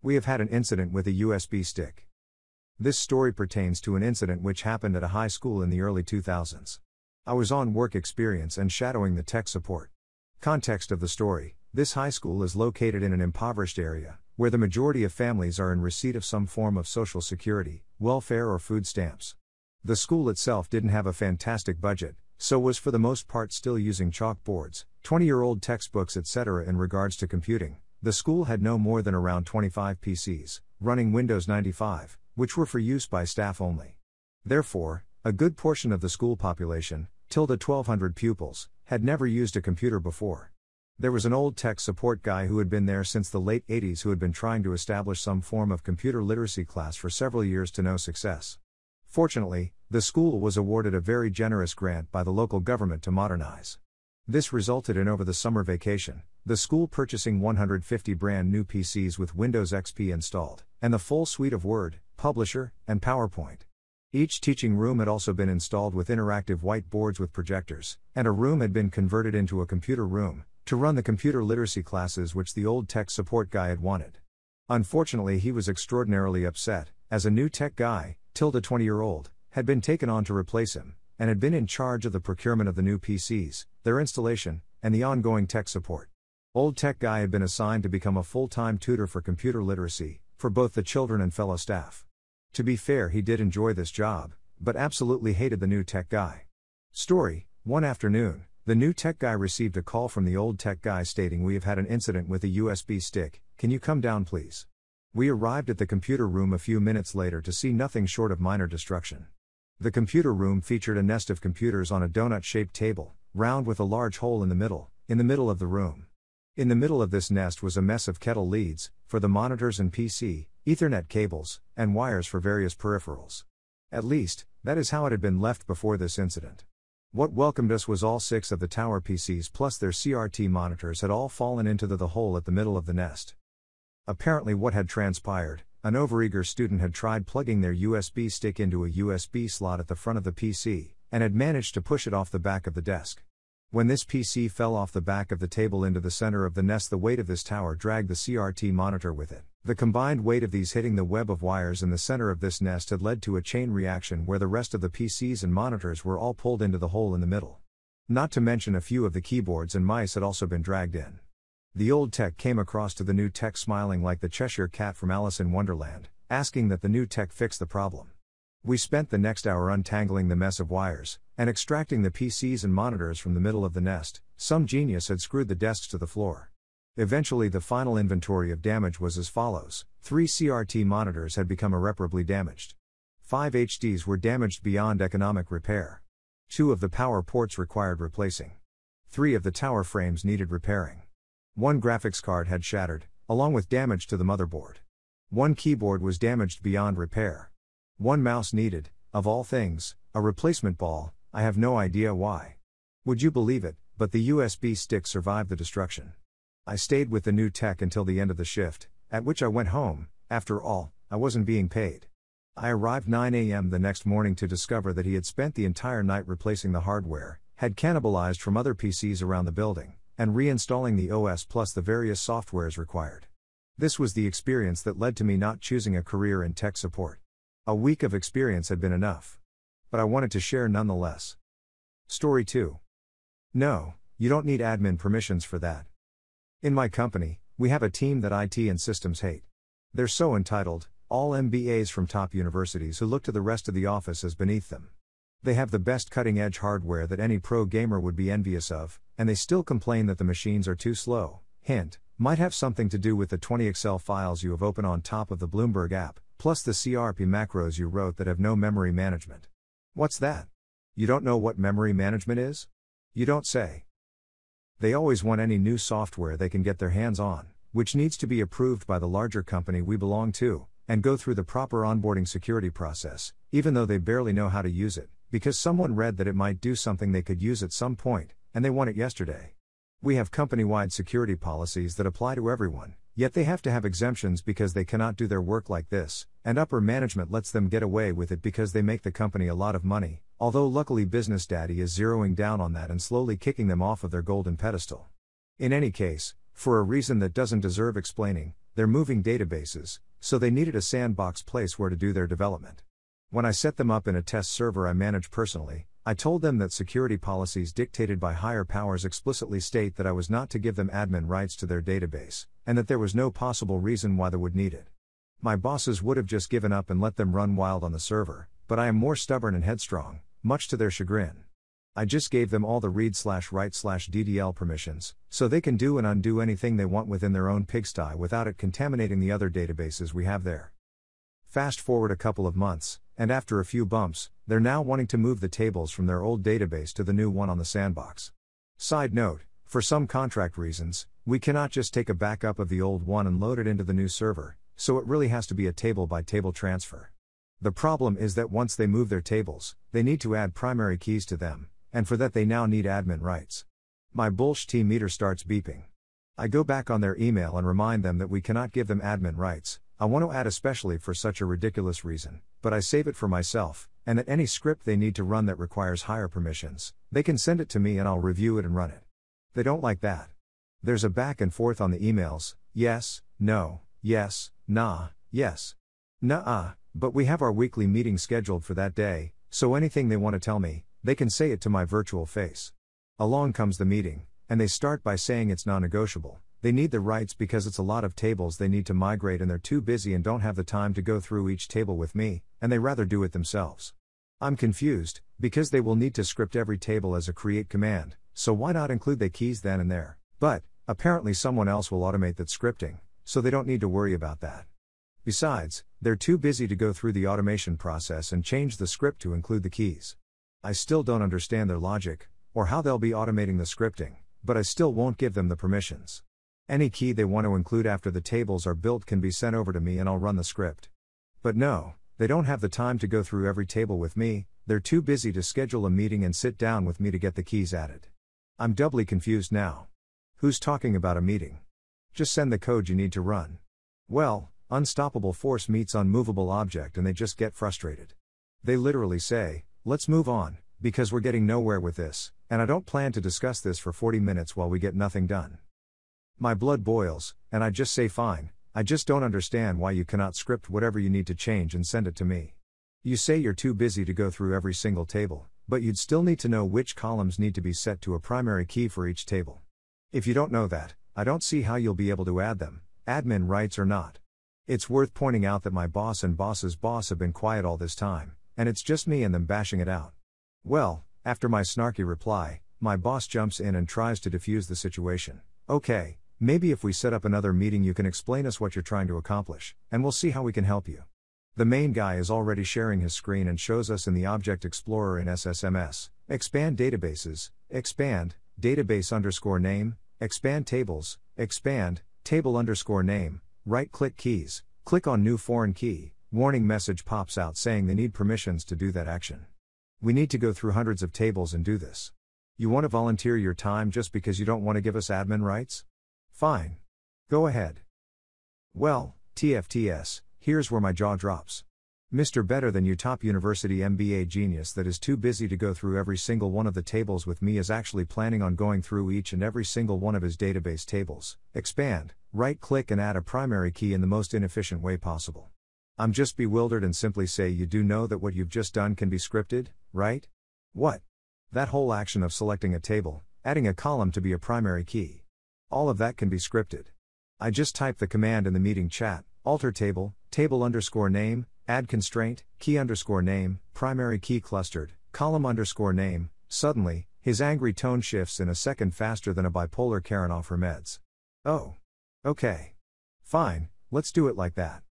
We have had an incident with a USB stick. This story pertains to an incident which happened at a high school in the early 2000s. I was on work experience and shadowing the tech support. Context of the story: this high school is located in an impoverished area, where the majority of families are in receipt of some form of social security, welfare or food stamps. The school itself didn't have a fantastic budget, so was for the most part still using chalkboards, 20-year-old textbooks etc. In regards to computing, the school had no more than around 25 PCs, running Windows 95, which were for use by staff only. Therefore, a good portion of the school population, 1,200 pupils, had never used a computer before. There was an old tech support guy who had been there since the late 80s who had been trying to establish some form of computer literacy class for several years to no success. Fortunately, the school was awarded a very generous grant by the local government to modernize. This resulted in, over the summer vacation, the school purchasing 150 brand new PCs with Windows XP installed, and the full suite of Word, Publisher, and PowerPoint. Each teaching room had also been installed with interactive whiteboards with projectors, and a room had been converted into a computer room, to run the computer literacy classes which the old tech support guy had wanted. Unfortunately, he was extraordinarily upset, as a new tech guy, 20-year-old, had been taken on to replace him, and had been in charge of the procurement of the new PCs, their installation, and the ongoing tech support. Old tech guy had been assigned to become a full-time tutor for computer literacy, for both the children and fellow staff. To be fair, he did enjoy this job, but absolutely hated the new tech guy. Story: one afternoon, the new tech guy received a call from the old tech guy stating, "We have had an incident with a USB stick, can you come down please?" We arrived at the computer room a few minutes later to see nothing short of minor destruction. The computer room featured a nest of computers on a donut-shaped table, round with a large hole in the middle of the room. In the middle of this nest was a mess of kettle leads, for the monitors and PC, Ethernet cables, and wires for various peripherals. At least, that is how it had been left before this incident. What welcomed us was all 6 of the tower PCs plus their CRT monitors had all fallen into the hole at the middle of the nest. Apparently what had transpired, an overeager student had tried plugging their USB stick into a USB slot at the front of the PC, and had managed to push it off the back of the desk. When this PC fell off the back of the table into the center of the nest, the weight of this tower dragged the CRT monitor with it. The combined weight of these hitting the web of wires in the center of this nest had led to a chain reaction where the rest of the PCs and monitors were all pulled into the hole in the middle. Not to mention a few of the keyboards and mice had also been dragged in. The old tech came across to the new tech smiling like the Cheshire Cat from Alice in Wonderland, asking that the new tech fix the problem. We spent the next hour untangling the mess of wires, and extracting the PCs and monitors from the middle of the nest. Some genius had screwed the desks to the floor. Eventually the final inventory of damage was as follows: 3 CRT monitors had become irreparably damaged. 5 HDs were damaged beyond economic repair. 2 of the power ports required replacing. 3 of the tower frames needed repairing. 1 graphics card had shattered, along with damage to the motherboard. 1 keyboard was damaged beyond repair. 1 mouse needed, of all things, a replacement ball. I have no idea why. Would you believe it, but the USB stick survived the destruction. I stayed with the new tech until the end of the shift, at which I went home. After all, I wasn't being paid. I arrived 9 a.m. the next morning to discover that he had spent the entire night replacing the hardware, had cannibalized from other PCs around the building, and reinstalling the OS plus the various softwares required. This was the experience that led to me not choosing a career in tech support. A week of experience had been enough. But I wanted to share nonetheless. Story 2. No, you don't need admin permissions for that. In my company, we have a team that IT and systems hate. They're so entitled, all MBAs from top universities who look to the rest of the office as beneath them. They have the best cutting-edge hardware that any pro gamer would be envious of, and they still complain that the machines are too slow. Hint, might have something to do with the 20 Excel files you have open on top of the Bloomberg app, plus the CRP macros you wrote that have no memory management. What's that? You don't know what memory management is? You don't say. They always want any new software they can get their hands on, which needs to be approved by the larger company we belong to, and go through the proper onboarding security process, even though they barely know how to use it, because someone read that it might do something they could use at some point, and they want it yesterday. We have company-wide security policies that apply to everyone, yet they have to have exemptions because they cannot do their work like this, and upper management lets them get away with it because they make the company a lot of money, although luckily Business Daddy is zeroing down on that and slowly kicking them off of their golden pedestal. In any case, for a reason that doesn't deserve explaining, They're moving databases, so they needed a sandbox place where to do their development. When I set them up in a test server I manage personally, I told them that security policies dictated by higher powers explicitly state that I was not to give them admin rights to their database, and that there was no possible reason why they would need it. My bosses would have just given up and let them run wild on the server, but I am more stubborn and headstrong, much to their chagrin. I just gave them all the read/write/DDL permissions, so they can do and undo anything they want within their own pigsty without it contaminating the other databases we have there. Fast forward a couple of months, and after a few bumps, they're now wanting to move the tables from their old database to the new one on the sandbox. Side note, for some contract reasons, we cannot just take a backup of the old one and load it into the new server, so it really has to be a table-by-table transfer. The problem is that once they move their tables, they need to add primary keys to them, and for that they now need admin rights. My bullshit meter starts beeping. I go back on their email and remind them that we cannot give them admin rights. I want to add especially for such a ridiculous reason, but I save it for myself, and that any script they need to run that requires higher permissions, they can send it to me and I'll review it and run it. They don't like that. There's a back and forth on the emails, yes, no, yes, nah, yes, nah, but we have our weekly meeting scheduled for that day, so anything they want to tell me, they can say it to my virtual face. Along comes the meeting, and they start by saying it's non-negotiable. They need the rights because it's a lot of tables they need to migrate and they're too busy and don't have the time to go through each table with me, and they rather do it themselves. I'm confused, because they will need to script every table as a create command, so why not include the keys then and there? But, apparently someone else will automate that scripting, so they don't need to worry about that. Besides, they're too busy to go through the automation process and change the script to include the keys. I still don't understand their logic, or how they'll be automating the scripting, but I still won't give them the permissions. Any key they want to include after the tables are built can be sent over to me and I'll run the script. But no, they don't have the time to go through every table with me, they're too busy to schedule a meeting and sit down with me to get the keys added. I'm doubly confused now. Who's talking about a meeting? Just send the code you need to run. Well, unstoppable force meets unmovable object and they just get frustrated. They literally say, let's move on, because we're getting nowhere with this, and I don't plan to discuss this for 40 minutes while we get nothing done. My blood boils, and I just say fine, I just don't understand why you cannot script whatever you need to change and send it to me. You say you're too busy to go through every single table, but you'd still need to know which columns need to be set to a primary key for each table. If you don't know that, I don't see how you'll be able to add them, admin rights or not. It's worth pointing out that my boss and boss's boss have been quiet all this time, and it's just me and them bashing it out. Well, after my snarky reply, my boss jumps in and tries to defuse the situation. Okay, maybe if we set up another meeting you can explain us what you're trying to accomplish, and we'll see how we can help you. The main guy is already sharing his screen and shows us in the Object Explorer in SSMS, expand databases, expand, database_name, expand tables, expand, table_name, right-click keys, click on new foreign key, warning message pops out saying they need permissions to do that action. We need to go through hundreds of tables and do this. You want to volunteer your time just because you don't want to give us admin rights? Fine. Go ahead. Well, TFTS, here's where my jaw drops. Mr. Better Than You Top University MBA genius that is too busy to go through every single one of the tables with me is actually planning on going through each and every single one of his database tables, expand, right-click and add a primary key in the most inefficient way possible. I'm just bewildered and simply say you do know that what you've just done can be scripted, right? What? That whole action of selecting a table, adding a column to be a primary key. All of that can be scripted. I just typed the command in the meeting chat, alter table, table_name, add constraint, key_name, primary key clustered, column_name. Suddenly, his angry tone shifts in a second faster than a bipolar Karen off her meds. Oh. Okay. Fine, let's do it like that.